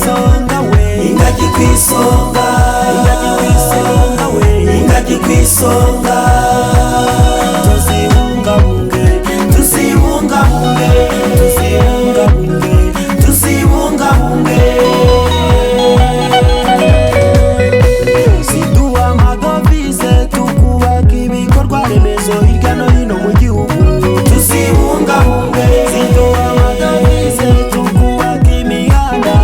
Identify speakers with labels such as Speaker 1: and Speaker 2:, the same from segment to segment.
Speaker 1: kwisonga we,
Speaker 2: ingagi kwisonga,
Speaker 1: ingagi kwisonga we,
Speaker 2: ingagi kwisonga.
Speaker 1: Tuzibungabunge,
Speaker 2: Tuzibungabunge,
Speaker 1: tuzibungabunge,
Speaker 2: tuzibungabunge.
Speaker 1: ziduha amadovize tukubaka ibikorwa remezo hirya no hino mu gihugu.
Speaker 2: Tuzibungabunge,
Speaker 1: ziduha amadovize tukubaka imihanda.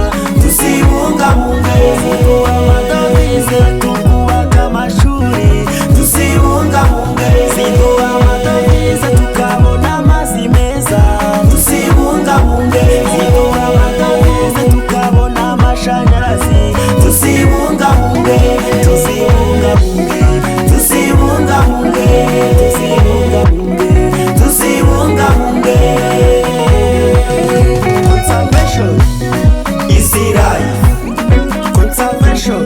Speaker 2: tuzibungabunge,
Speaker 1: ziduha amadovize tukubaka amashuri.
Speaker 2: tuzibungabunge,
Speaker 1: ziduha amadovize tukabona amazi meza.
Speaker 2: tuzibungabunge,
Speaker 1: ziduha amadovize tukabona amashanyarazi.
Speaker 2: tuzibungabunge,
Speaker 1: tuzibungabunge,
Speaker 2: tuzibungabunge,
Speaker 1: tuzibungabunge.
Speaker 2: tuzibungabunge.
Speaker 1: Conservation
Speaker 2: is life,
Speaker 1: conservation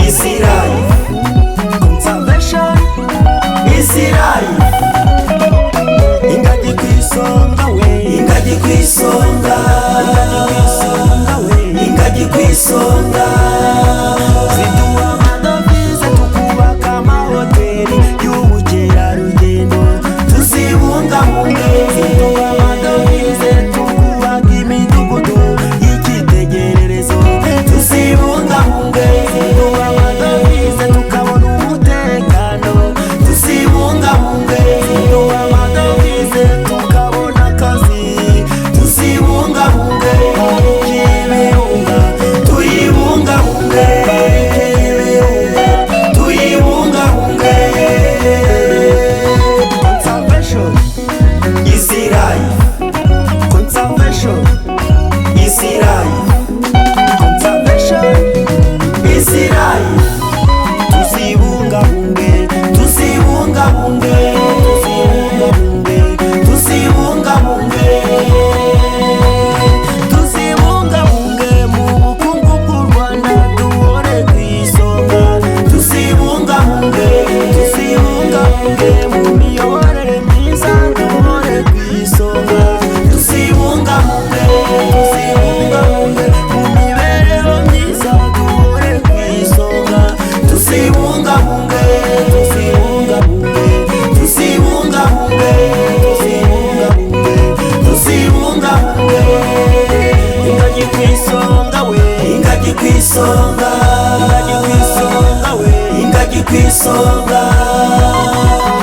Speaker 2: is life,
Speaker 1: conservation
Speaker 2: is life.
Speaker 1: ingagi kwisonga we,
Speaker 2: Ingagi kwisonga, ingagi kwisonga.
Speaker 1: ziduha amadovize tukubaka amahoteli y'ubukerarugendo.
Speaker 2: Tuzibungabunge,
Speaker 1: ziduha amadovize tukubaka imidugudu y'icyitegererezo.
Speaker 2: tuzibungabunge,
Speaker 1: ziduha amadovize tukabona umutekano.
Speaker 2: tuzibungabunge,
Speaker 1: ziduha amadovize tukabona akazi.
Speaker 2: tuzibungabunge.
Speaker 1: Ibirunga
Speaker 2: Tuyibungabunge, tuyibungabunge.
Speaker 1: conservation
Speaker 2: Is life,
Speaker 1: conservation
Speaker 2: is life,
Speaker 1: conservation
Speaker 2: is life.
Speaker 1: tuzibungabunge,
Speaker 2: Tuzibungabunge,
Speaker 1: tuzibungabunge,
Speaker 2: tuzibungabunge.
Speaker 1: tuzibungabunge mu bukungu bw'u Rwanda duhore ku isonga.
Speaker 2: Tuzibungabunge,
Speaker 1: tuzibungabunge mu miyoborere myiza duhore ku isonga.
Speaker 2: tuzibungabunge,
Speaker 1: tuzibungabunge mu mibereho myiza duhore ku isonga.
Speaker 2: tuzibungabunge,
Speaker 1: tuzibungabunge,
Speaker 2: tuzibungabunge,
Speaker 1: tuzibungabunge.
Speaker 2: tuzibungabunge.
Speaker 1: ingagi kwisonga we,
Speaker 2: Ingagi kwisonga,
Speaker 1: ingagi kwisonga we.
Speaker 2: ingagi kwisonga.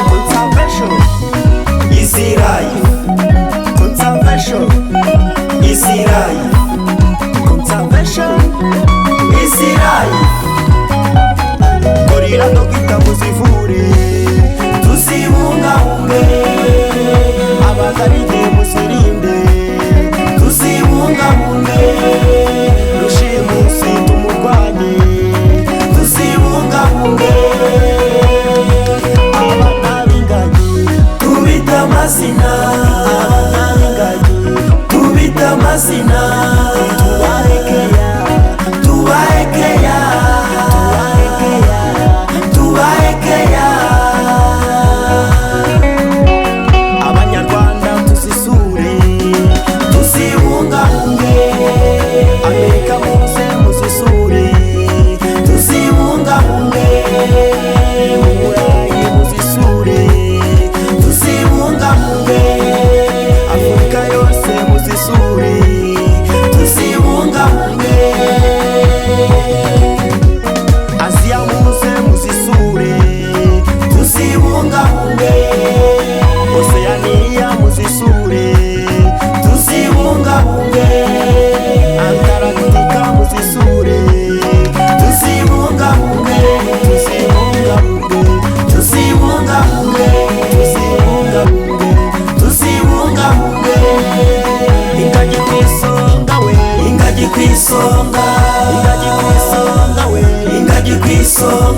Speaker 1: Conservation
Speaker 2: Is life,
Speaker 1: conservation
Speaker 2: is life,
Speaker 1: conservation
Speaker 2: is life.
Speaker 1: gorira dogita muzivure.
Speaker 2: Tuzibungabunge,
Speaker 1: abagaride muzirinde.
Speaker 2: tuzibungabunge,
Speaker 1: rushimusi tumurwanye.
Speaker 2: tuzibungabunge.
Speaker 1: abana b'ingagi,
Speaker 2: Tubita amazina,
Speaker 1: abana b'ingagi
Speaker 2: tubita amazina.
Speaker 1: tubahekeya,
Speaker 2: Tubahekeya,
Speaker 1: tubahekeya.
Speaker 2: tubahekeya.
Speaker 1: abanyarwanda tuzisure.
Speaker 2: Tuzibungabunge,
Speaker 1: amerika muze muzisure.
Speaker 2: tuzibungabunge,
Speaker 1: mu burayi muzisure.
Speaker 2: tuzibungabunge,
Speaker 1: afurika yose muzisure.
Speaker 2: tuzibungabunge.
Speaker 1: aziya muze muzisure.
Speaker 2: Tuzibungabunge,
Speaker 1: oseaniya muzisure.
Speaker 2: tuzibungabunge,
Speaker 1: antaractica muzisure.
Speaker 2: tuzibungabunge,
Speaker 1: tuzibungabunge,
Speaker 2: tuzibungabunge,
Speaker 1: tuzibungabunge.
Speaker 2: tuzibungabunge.
Speaker 1: ingagi kwisonga we,
Speaker 2: Ingagi kwisonga,
Speaker 1: ingagi kwisonga we.
Speaker 2: ingagi kwisonga.